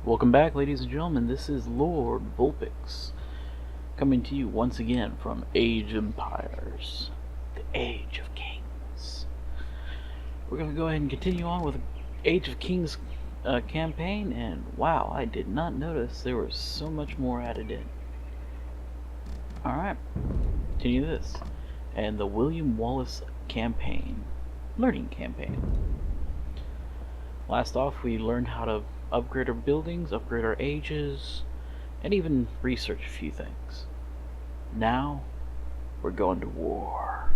Welcome back, ladies and gentlemen. This is Lord Vulpix, coming to you once again from Age of Empires, the Age of Kings. We're going to go ahead and continue on with Age of Kings campaign, and wow, I did not notice there was so much more added in. Alright, continue this. And the William Wallace campaign, learning campaign. Last off, we learned how to upgrade our buildings, upgrade our ages, and even research a few things. Now, we're going to war.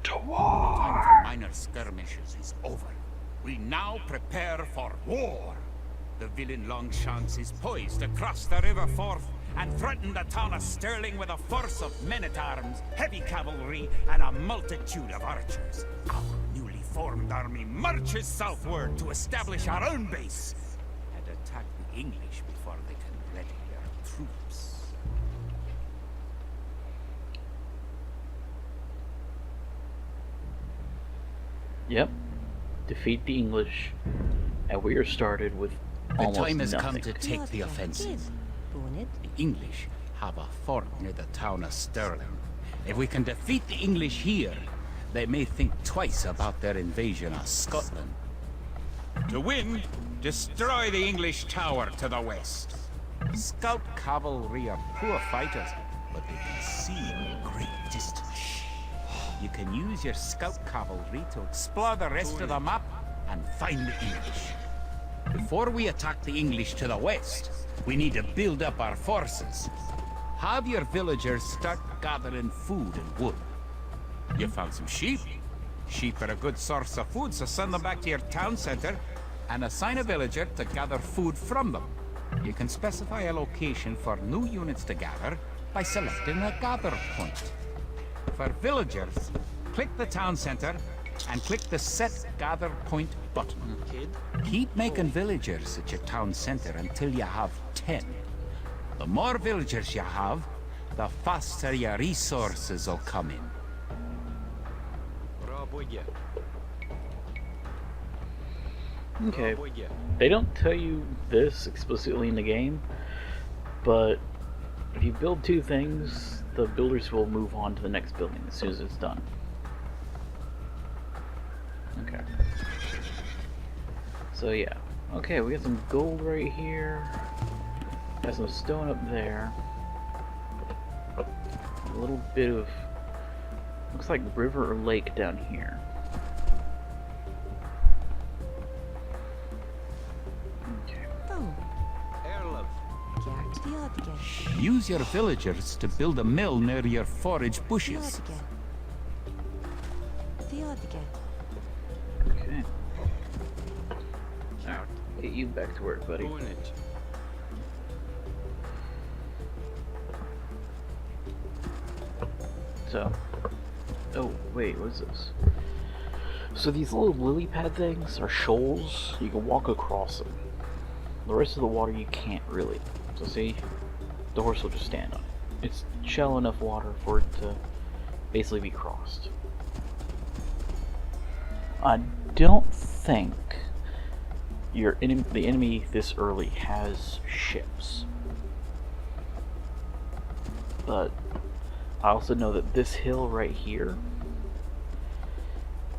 To war! The time for minor skirmishes is over. We now prepare for war. The villain Longchamps is poised to cross the River Forth and threaten the town of Stirling with a force of men-at-arms, heavy cavalry, and a multitude of archers. Our newly formed army marches southward to establish our own base and attack the English before they can ready their troops. Yep. Defeat the English, and we are started with almost The time has nothing. come to take the offensive. The English have a fort near the town of Stirling. If we can defeat the English here, they may think twice about their invasion of Scotland. To win, destroy the English tower to the west. Scout cavalry are poor fighters, but they can see in great distance. You can use your scout cavalry to explore the rest of the map and find the English. Before we attack the English to the west, we need to build up our forces. Have your villagers start gathering food and wood. You found some sheep? Sheep are a good source of food, so send them back to your town center and assign a villager to gather food from them. You can specify a location for new units to gather by selecting a gather point. For villagers, click the town center and click the Set Gather Point button. Keep making villagers at your town center until you have 10. The more villagers you have, the faster your resources will come in. Okay. They don't tell you this explicitly in the game, but if you build two things, the builders will move on to the next building as soon as it's done. Okay. So yeah. Okay, we got some gold right here. Got some stone up there. A little bit of, looks like river or lake down here. Okay. Use your villagers to build a mill near your forage bushes. Okay. Now, get you back to work, buddy. So, oh wait, what's this? So these little lily pad things are shoals. You can walk across them. The rest of the water you can't really. So see, the horse will just stand on it. It's shallow enough water for it to basically be crossed. I don't think the enemy this early has ships, but I also know that this hill right here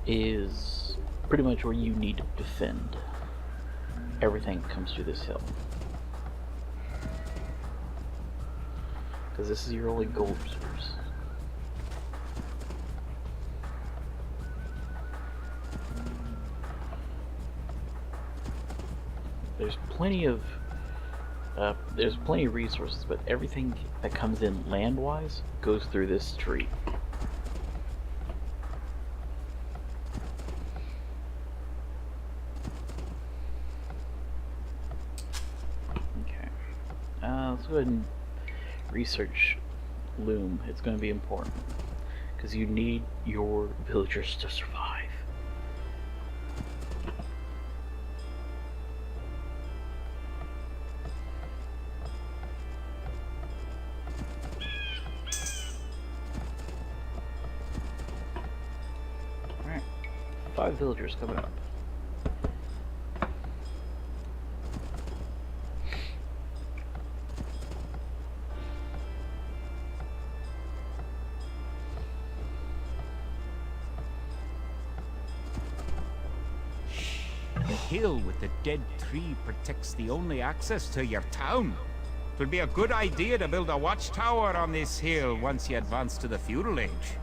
is pretty much where you need to defend. Everything comes through this hill, because this is your only gold reserves. There's plenty of resources, but everything that comes in land-wise goes through this tree. Okay, let's go ahead and research loom. It's going to be important because you need your villagers to survive. Alright, 5 villagers coming up. hill with the dead tree protects the only access to your town. It would be a good idea to build a watchtower on this hill once you advance to the feudal age.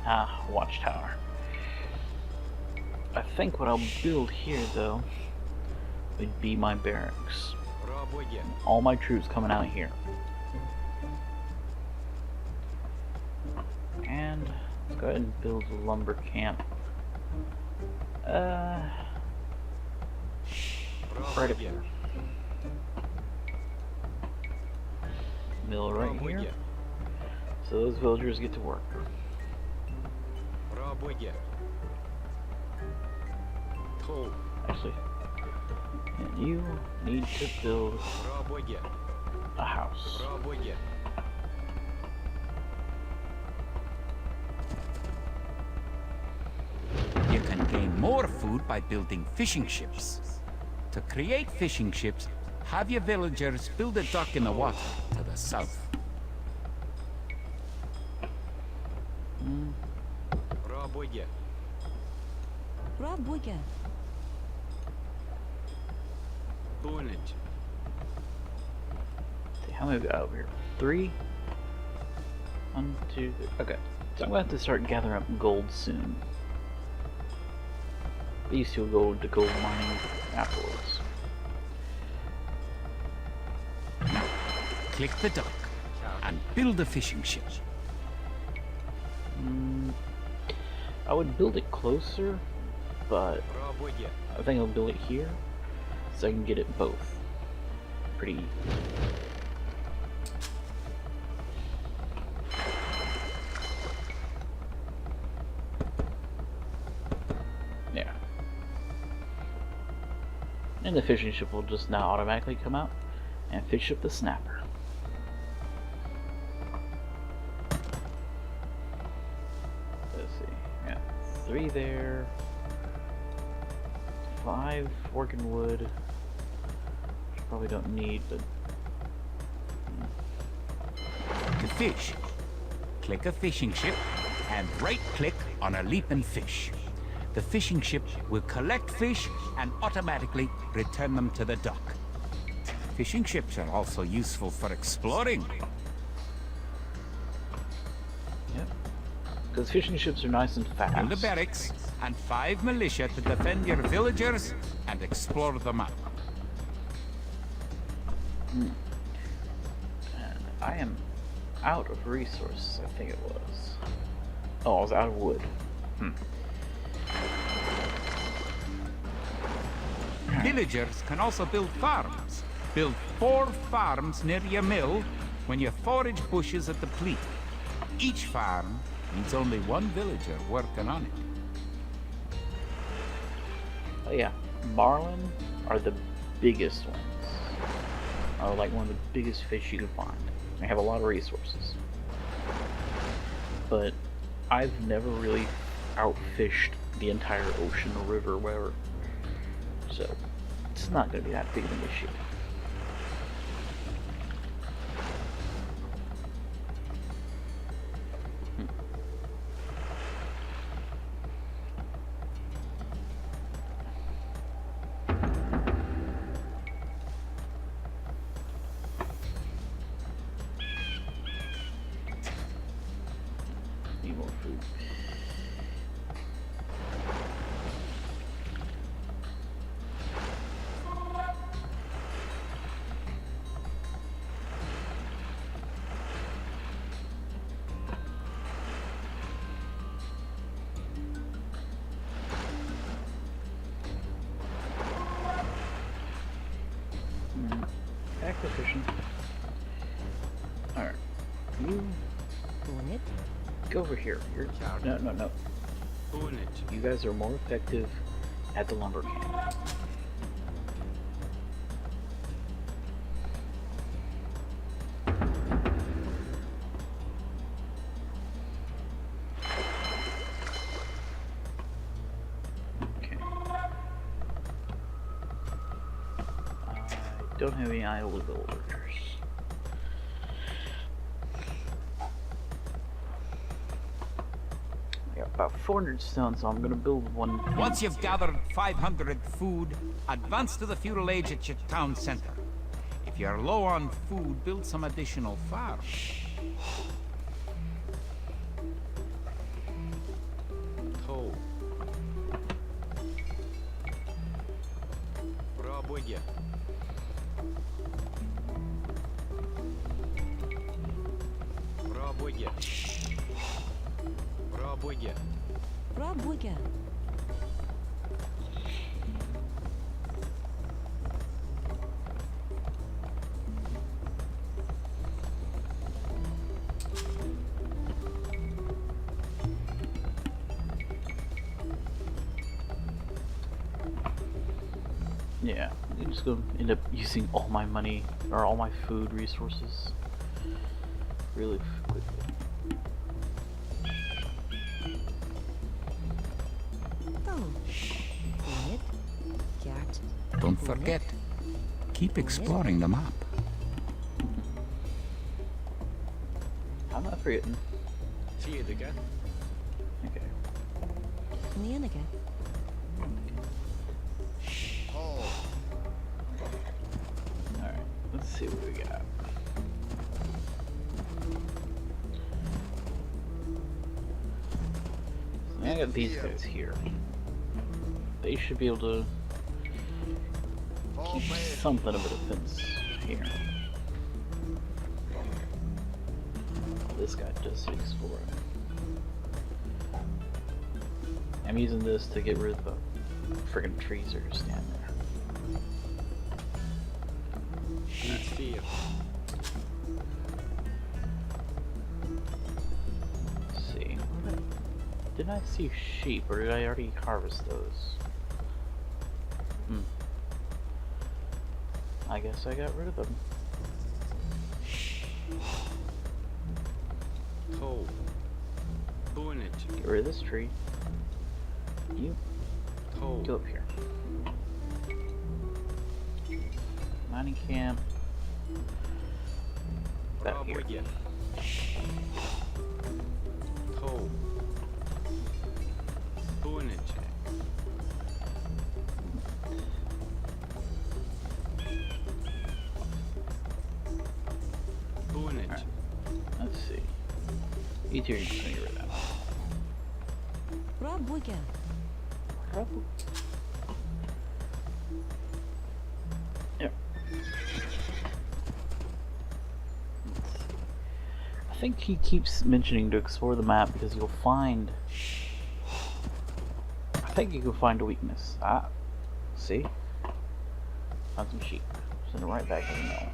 Ah, watchtower. I think what I'll build here, though, would be my barracks. All my troops coming out here. And let's go ahead and build a lumber camp. Right up here. Mill right here. So those villagers get to work. Actually, and you need to build a house. You can gain more food by building fishing ships. To create fishing ships, have your villagers build a dock in the water to the south. See, how many we got over here? 3? 1, 2, 3. Okay. So I'm gonna have to start gathering up gold soon. These two will go into gold mining afterwards. Click the dock and build a fishing ship. I would build it closer, but I think I'll build it here so I can get it both pretty easy. Yeah. And the fishing ship will just now automatically come out and fish up the snapper. Let's see. Yeah. 3 there. 5 working wood. Which I probably don't need, but To fish, click a fishing ship and right-click on a leaping fish. The fishing ship will collect fish and automatically return them to the dock. Fishing ships are also useful for exploring. yep. Because fishing ships are nice and fast. Build a barracks and 5 militia to defend your villagers and explore the map. And I am out of resources, I think it was. Oh, I was out of wood. Villagers can also build farms. Build 4 farms near your mill when your forage bushes are depleted. Each farm needs only 1 villager working on it. Oh yeah, marlin are the biggest ones. Are like one of the biggest fish you can find. They have a lot of resources. But I've never really outfished the entire ocean or river or whatever. So it's not going to be that big of an issue. Need more food. Act efficient. Alright. You go over here. No. You guys are more effective at the lumber camp. Okay. I don't have any idle villagers. Yeah, about 400 stone, so I'm gonna build one. Once you've gathered 500 food, advance to the feudal age at your town center. If you're low on food, build some additional farms. Oh. Пробуйте. Пробуйте. Пробуйте. Пробуйте. Yeah, I'm just gonna end up using all my money or all my food resources really quickly. Don't forget, keep exploring the map. I'm not forgetting. Федека. Okay. Neenige. Alright, let's see what we got. So I got these guys here. They should be able to keep something of a defense here. This guy does some exploring. I'm using this to get rid of the friggin' trees that are just standing there. Iets 4. Let's see. Didn't I see sheep, or did I already harvest those? I guess I got rid of them. Oh. Bonnet. Get rid of this tree. You Oh. go up here. Mining camp. Back here. Пробуйте. Oh. Bonnet. Bonnet. Alright. Let's see. You two are just gonna get rid of that. Пробуйте. Yep. I think he keeps mentioning to explore the map because you'll find. I think you can find a weakness. Ah, see? Found some sheep. Send it right back in the mill.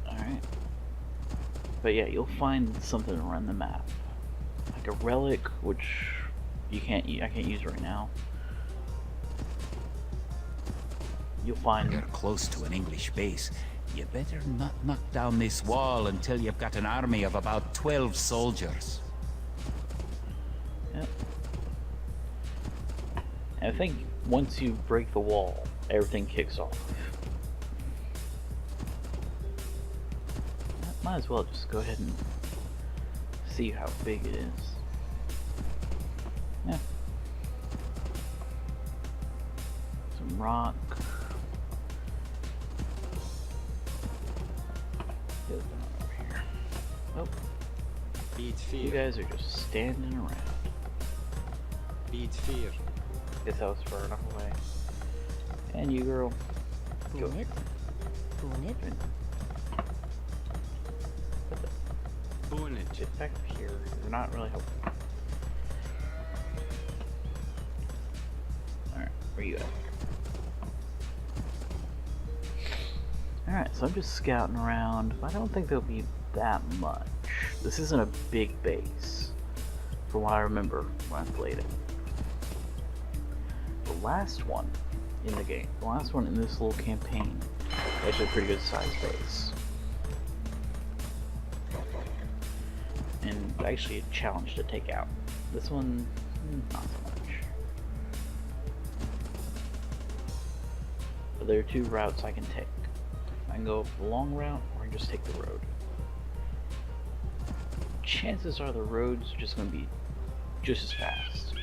Alright. But yeah, you'll find something around the map. Like a relic, which you can't I can't use right now. You'll find. You're close to an English base. You better not knock down this wall until you've got an army of about 12 soldiers. Yep. And I think once you break the wall, everything kicks off. Might as well just go ahead and see how big it is. Yeah. Some rock. Get it over here. Oh, Iets you 4. guys are just standing around. Iets 4. Guess I was far enough away. And you, girl, go Bonnet. Bonnet. Bonnet. get back here. You're not really helping. Alright, where you at? Alright, so I'm just scouting around. I don't think there'll be that much. This isn't a big base, from what I remember when I played it. The last one in the game, the last one in this little campaign, actually a pretty good sized base. And actually a challenge to take out. This one, not so much. But there are two routes I can take. I can go the long route, or I can just take the road. chances are the roads are just going to be just as fast.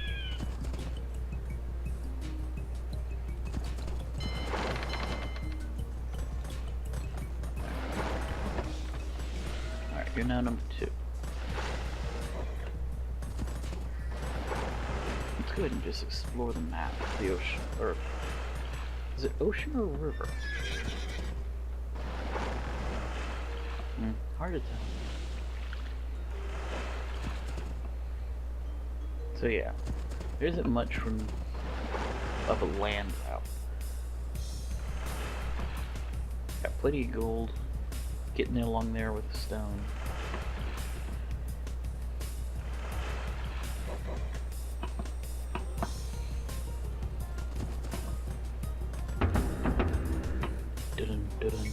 Alright, you're now number 2. Let's go ahead and just explore the map of the ocean. Or is it ocean or river? Hard to tell. So yeah, there isn't much of a land out. Got plenty of gold, getting it along there with the stone. Dun, dun, dun.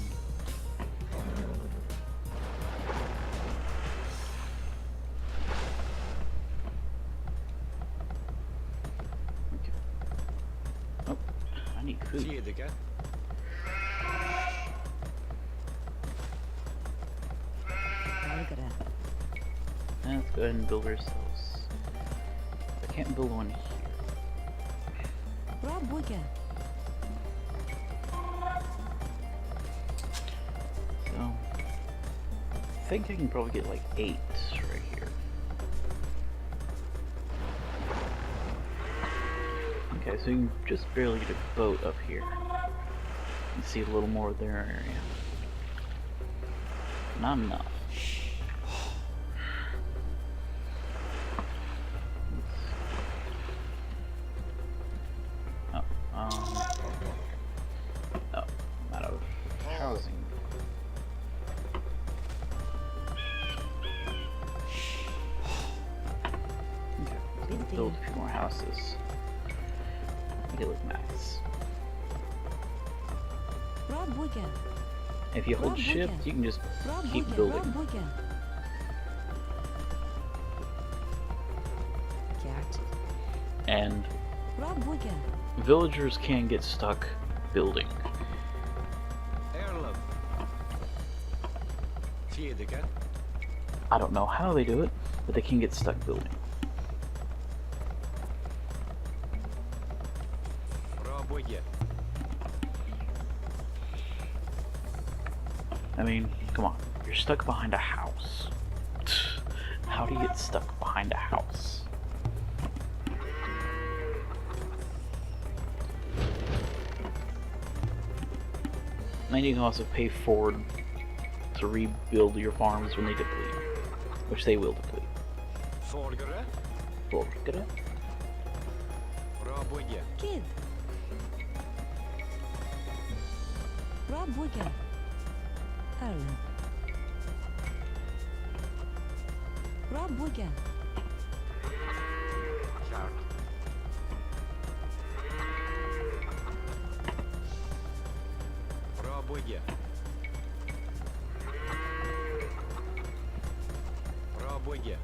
Food. Tidige. Margaret. Let's go ahead and build ourselves. I can't build one here. Rob Wicca. So, I think I can probably get like 8 right here. Okay, so you can just barely get a boat up here. And see a little more of their area. Not enough. Oh, I'm out of housing. Okay, let's build a few more houses. Make it look nice. Rob Wicca. If you hold Rob shift, Wicca. you can just Rob keep Wicca. building. Rob Wicca. Cat. And Rob Wicca. villagers can get stuck building. Erlem. Tidige. I don't know how they do it, but they can get stuck building. Raboye. I mean, come on. You're stuck behind a house. How do you get stuck behind a house? And you can also pay forward to rebuild your farms when they deplete, which they will deplete. Folgere. Folgere. Raboye. Kid. Rob Wicca. Ireland. Rob Wicca. Kjart. Raboye. Raboye.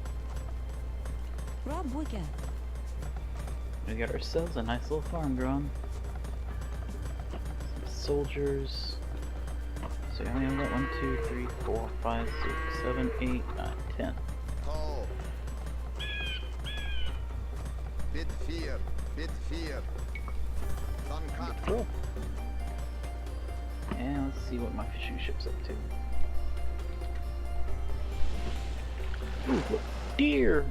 Rob Wicca. We got ourselves a nice little farm growing. Some soldiers. So I only got 1, 2, 3, 4, 5, 6, 7, 8, 9, 10. Oh. Bit 4. Bit 4. Dann kann. Cool. And let's see what my fishing ship's up to. Ooh, look, deer!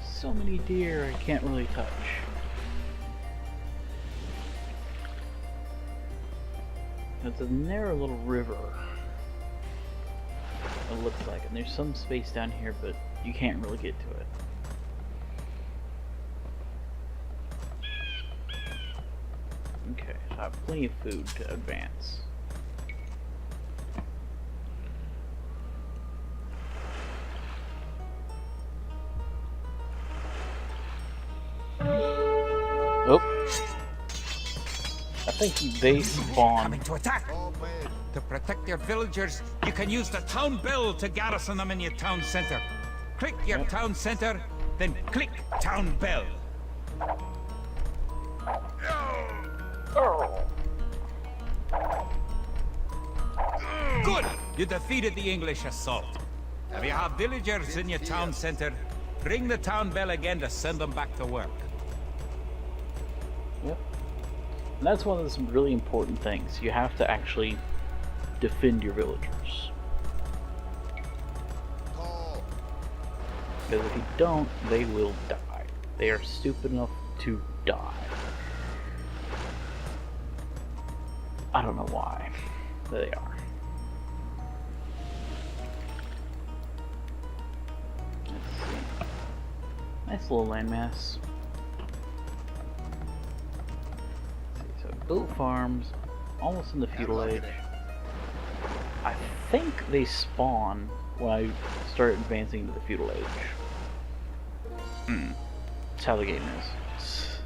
So many deer I can't really touch. It's a narrow little river. It looks like, and there's some space down here, but you can't really get to it. Okay, so I have plenty of food to advance. Oh. I think they spawn. Coming to attack! Oh, man. To protect your villagers, you can use the town bell to garrison them in your town center. Click your town center, then click town bell. Good! You defeated the English assault. If you have villagers in your town center, ring the town bell again to send them back to work. Yep. And that's one of those really important things. You have to actually defend your villagers. Tall. Because if you don't, they will die. They are stupid enough to die. I don't know why. But they are. Let's see. Nice little landmass. So built farms, almost in the feudal age. I think they spawn when I start advancing into the feudal age. That's how the game is.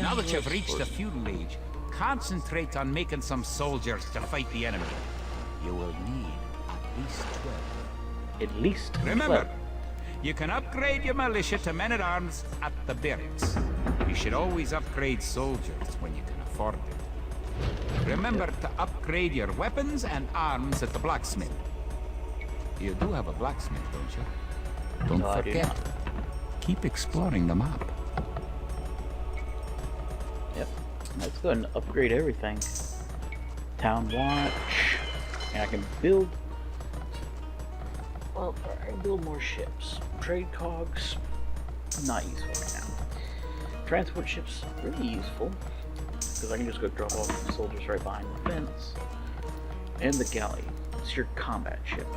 Now that you've reached the feudal age, concentrate on making some soldiers to fight the enemy. You will need at least 12. At least Remember, 12. you can upgrade your militia to men-at-arms at the barracks. You should always upgrade soldiers when you can afford it. Remember to upgrade your weapons and arms at the blacksmith. You do have a blacksmith, don't you? Don't No, I do forget. not. Keep exploring the map. Yep. Let's go ahead and upgrade everything. Town watch. And I can build. Well, I can build more ships. Trade cogs. Not useful right now. Transport ships, really useful. Because I can just go drop off the soldiers right behind the fence. And the galley. It's your combat ship.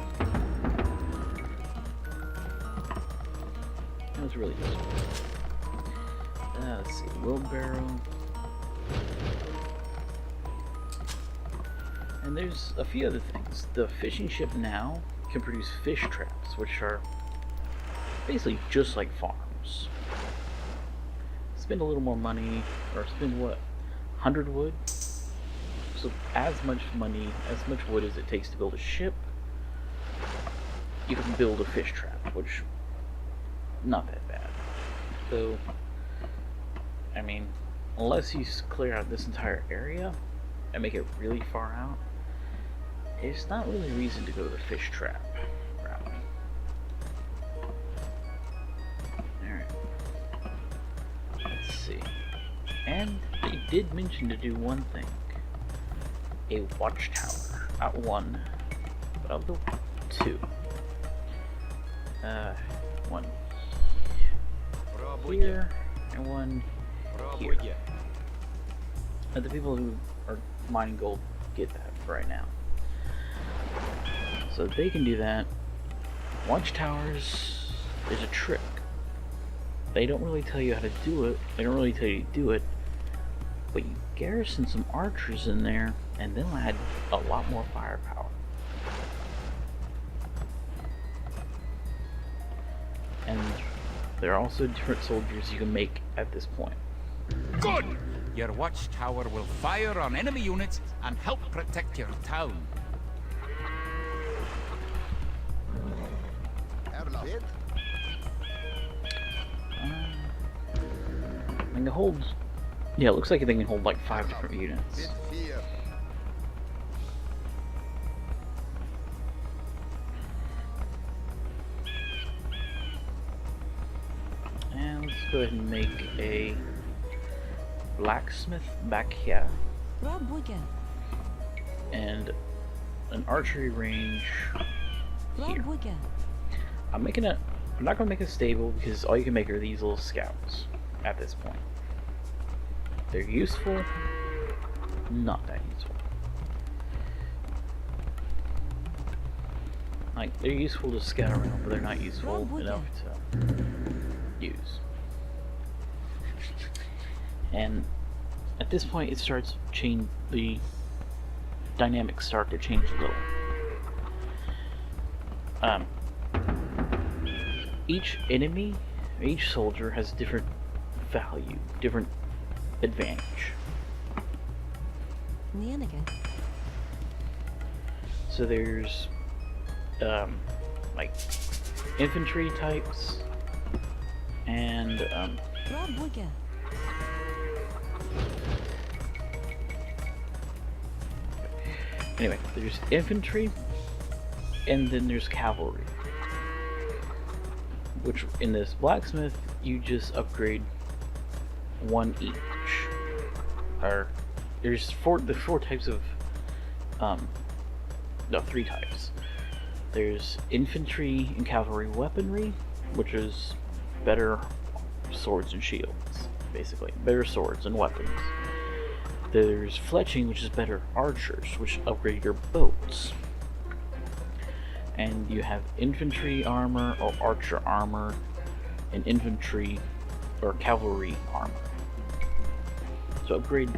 That was really useful. Let's see, wheelbarrow. And there's a few other things. The fishing ship now can produce fish traps, which are basically just like farms. Spend a little more money, or spend what? 100 wood? So as much money, as much wood as it takes to build a ship, you can build a fish trap, which not that bad. So, I mean, unless you clear out this entire area and make it really far out, it's not really a reason to go the fish trap route. Alright. Let's see. And they did mention to do one thing. A watchtower. Not one, but of the two. One here, and one here. And the people who are mining gold get that for right now. So they can do that. Watchtowers is a trick. They don't really tell you how to do it. They don't really tell you to do it. But you garrison some archers in there, and they'll add a lot more firepower. And there are also different soldiers you can make at this point. Good! Your watchtower will fire on enemy units and help protect your town. Bid. I can hold. Yeah, it looks like they can hold like 5 different units. Bid fear. And let's go ahead and make a blacksmith back here Rob Wigan. and an archery range Rob here. Wigan. I'm not gonna make a stable because all you can make are these little scouts at this point. They're useful, not that useful. Like, they're useful to scout around, but they're not useful enough to use. And at this point, it starts change. The dynamics start to change a little. Each enemy, each soldier has different value, different advantage. Nianaga. So there's like infantry types and Rob Wigan. anyway, there's infantry And then there's cavalry, which in this blacksmith you just upgrade one each. Or there's the four types of no, three types. There's infantry and cavalry weaponry, which is better swords and shields, basically better swords and weapons. There's fletching, which is better archers, which upgrade your boats. And you have infantry armor or archer armor and infantry or cavalry armor. So upgrade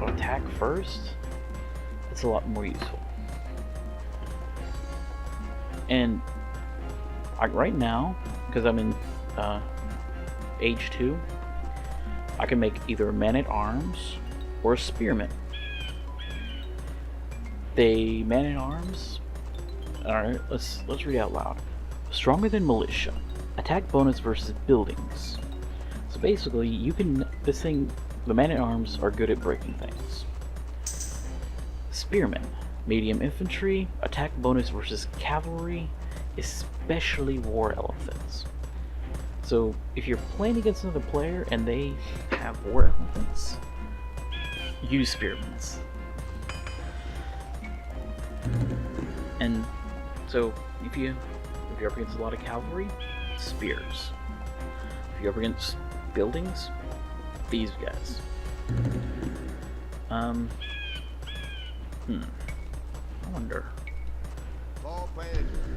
attack first. It's a lot more useful. And right now, because I'm in age 2, I can make either a man-at-arms or a spearman. The man-at-arms. Alright, let's read out loud. Stronger than militia. Attack bonus versus buildings. So basically, you can. The man-at-arms are good at breaking things. Spearmen. Medium infantry. Attack bonus versus cavalry, especially war elephants. So if you're playing against another player and they have war elephants, use spearmen. And so if you're up against a lot of cavalry, spears. If you're up against buildings, these guys. I wonder.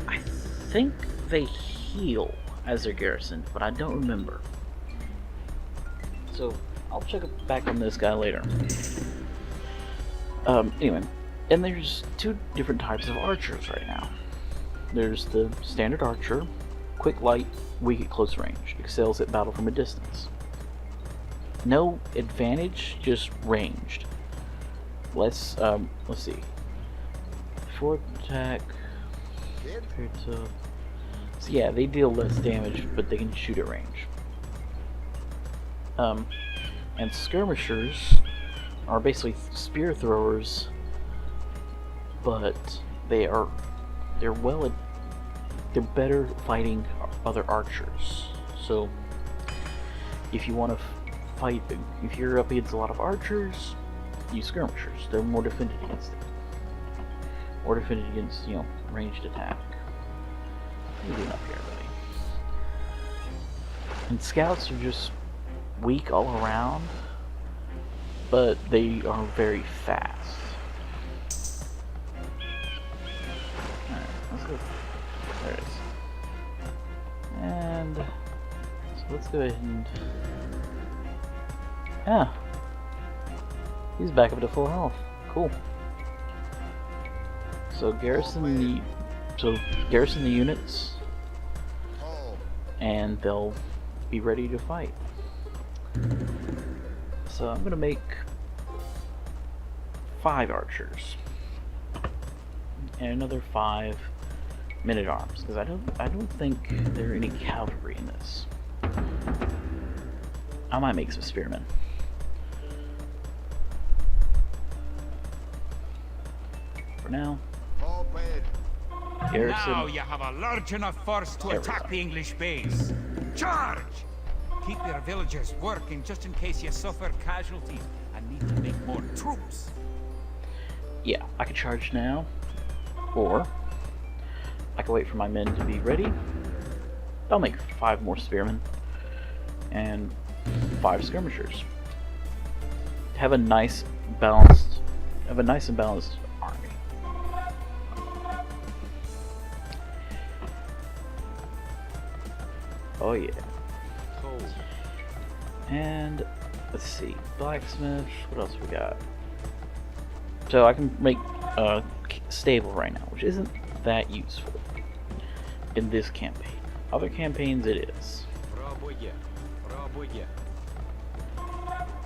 I think they heal as they're garrisoned, but I don't remember. So I'll check back on this guy later. Anyway, and there's two different types of archers right now. There's the standard archer, quick, light, weak at close range, excels at battle from a distance. No advantage, just ranged. Let's see. Short attack. So yeah, they deal less damage, but they can shoot at range. And skirmishers are basically spear throwers, but they're better fighting other archers. So if you want to fight, if you're up against a lot of archers, use skirmishers. They're more defended against it. Or defended against, ranged attack. What are you doing up here, buddy? And scouts are just weak all around, but they are very fast. Alright, let's go. There it is. And so let's go ahead and yeah. He's back up to full health. Cool. So garrison the units, and they'll be ready to fight. So I'm gonna make 5 archers and another 5 men-at-arms, because I don't think there are any cavalry in this. I might make some spearmen. For now. Garrison. Now you have a large enough force to attack the English base. Charge! Keep your villagers working just in case you suffer casualties and need to make more troops. Yeah, I can charge now, or I can wait for my men to be ready. I'll make 5 more spearmen and 5 skirmishers. Have a nice and balanced army. Oh yeah. Cool. And let's see, blacksmith. What else we got? So I can make a stable right now, which isn't that useful in this campaign. Other campaigns it is.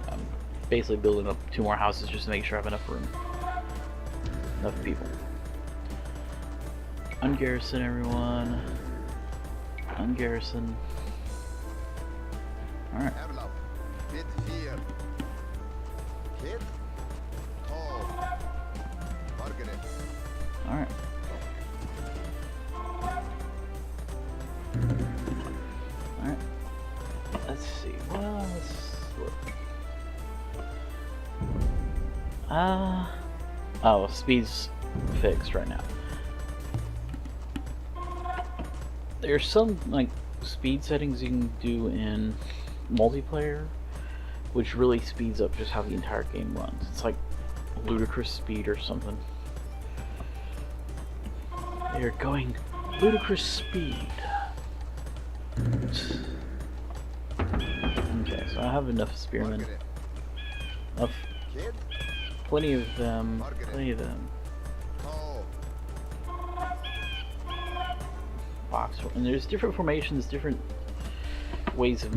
I'm basically building up 2 more houses just to make sure I have enough room, enough people. Ungarrison everyone. Ungarrison. Alright. Alright. let's look. Oh, speed's fixed right now. There's some like speed settings you can do in multiplayer, which really speeds up just how the entire game runs. It's like ludicrous speed or something. They're going ludicrous speed. Okay, so I have enough spearmen. Enough. Kid. Plenty of them. Plenty of them. Oh. Box. And there's different formations, different ways of.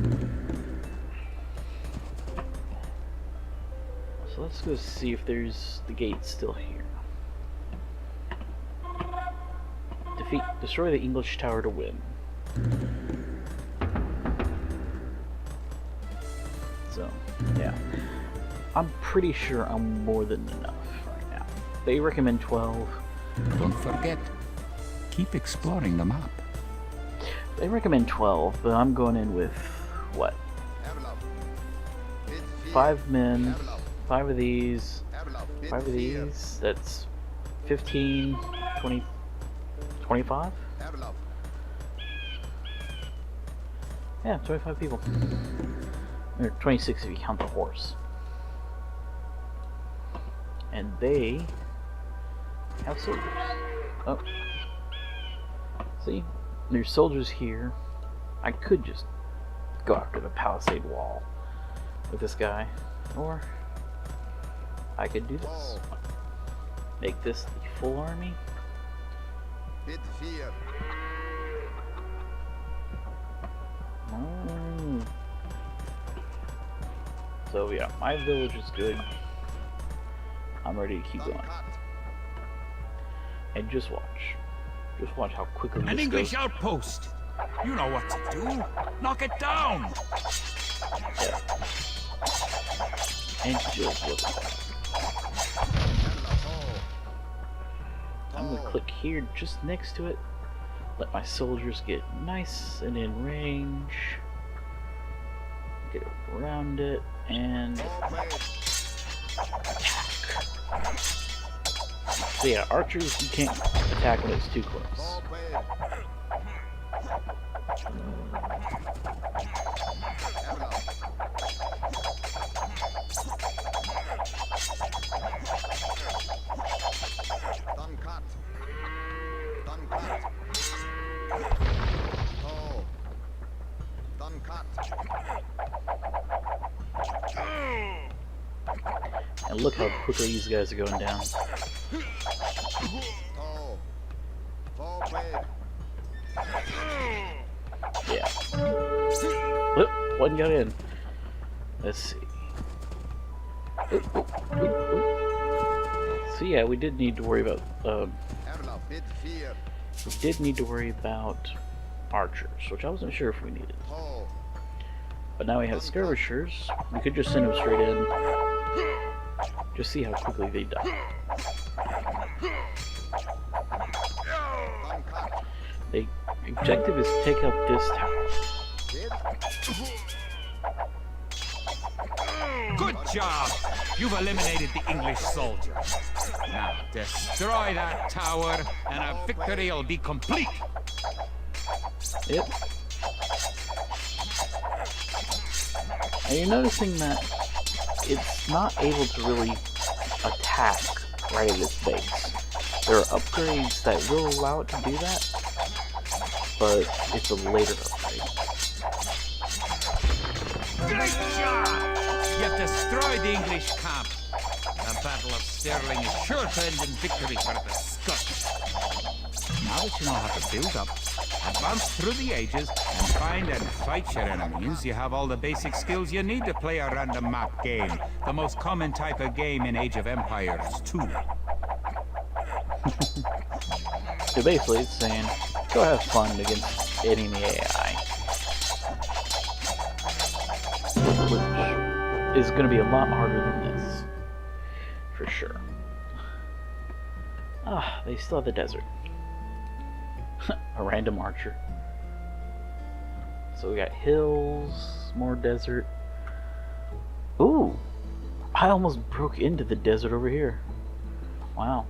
So let's go see if there's the gate still here. Destroy the English tower to win. So, yeah. I'm pretty sure I'm more than enough right now. They recommend 12. Don't forget, keep exploring the map. They recommend 12, but I'm going in with, what? 5 men, 5 of these, 5 of these, that's 15, 20, 25? Yeah, 25 people. Or 26 if you count the horse. And they have soldiers. Oh. See? There's soldiers here. I could just go after the palisade wall with this guy. Or I could do this. Make this the full army. Bit fear. So yeah, my village is good. I'm ready to keep going. And just watch. Just watch how quickly An this English goes. outpost! You know what to do! Knock it down! Yeah. And just look at that. I'm gonna click here just next to it. Let my soldiers get nice and in range. Get around it and attack. So yeah, archers you can't attack when it's too close. Done cut. Done cut. Oh. Done cut. And look how quickly these guys are going down. Oh. Forward. Yeah. Whoop, one got in. Let's see. Oop, oop, oop, oop. So yeah, we did need to worry about Bit fear. we did need to worry about archers, which I wasn't sure if we needed. Oh. But now we have skirmishers. We could just send them straight in. Just see how quickly they die. Done cut. The objective is to take out this tower. Kid. Good job! You've eliminated the English soldier. Now destroy that tower and our victory will be complete! Yep. And you're noticing that it's not able to really attack right at its base. There are upgrades that will allow it to do that, but it's a later upgrade. Great job! You've destroyed the English camp. The Battle of Stirling is sure to end in victory for the Scots. Now that you know how to build up, advance through the ages, and find and fight your enemies, you have all the basic skills you need to play a random map game. The most common type of game in Age of Empires 2. So basically it's saying, go have fun against enemy AI. Which is going to be a lot harder than this. For sure. Ah, they still have the desert. A random archer. So we got hills, Some more desert. Ooh! I almost broke into the desert over here. Wow.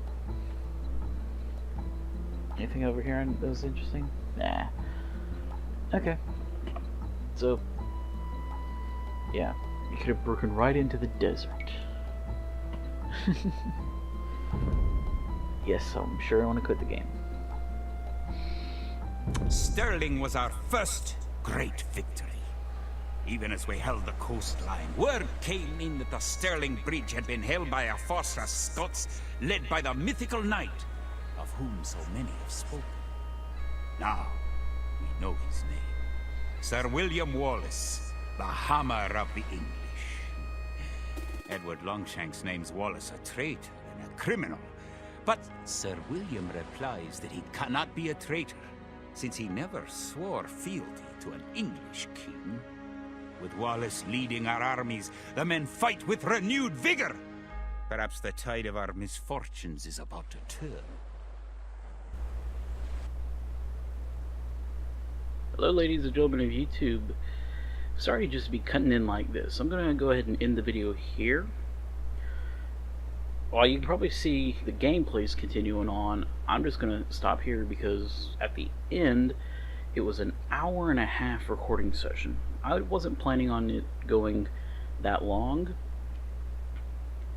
Anything over here that was interesting? Nah. Okay. So, yeah. You could have broken right into the desert. Yes, I'm sure I want to quit the game. Stirling was our first great victory. Even as we held the coastline, word came in that the Stirling Bridge had been held by a force of Scots led by the mythical knight, of whom so many have spoken. Now, we know his name. Sir William Wallace, the Hammer of the English. Edward Longshanks names Wallace a traitor and a criminal, but Sir William replies that he cannot be a traitor, since he never swore fealty to an English king. With Wallace leading our armies, the men fight with renewed vigor. Perhaps the tide of our misfortunes is about to turn. Hello ladies and gentlemen of YouTube. Sorry to just be cutting in like this. I'm gonna go ahead and end the video here. While you can probably see the gameplay's continuing on, I'm just gonna stop here because at the end it was an hour-and-a-half recording session. I wasn't planning on it going that long,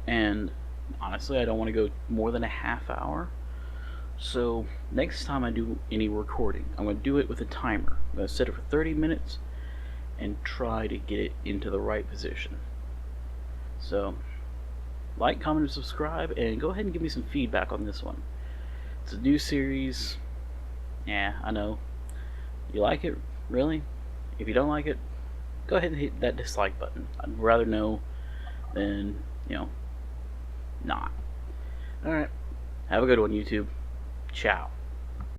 and honestly I don't want to go more than a half hour. So next time I do any recording, I'm going to do it with a timer. I'm going to set it for 30 minutes and try to get it into the right position. So like, comment, and subscribe, and go ahead and give me some feedback on this one. It's a new series. Yeah, I know. You like it? Really? If you don't like it, go ahead and hit that dislike button. I'd rather know than, not. Alright. Have a good one, YouTube. Ciao.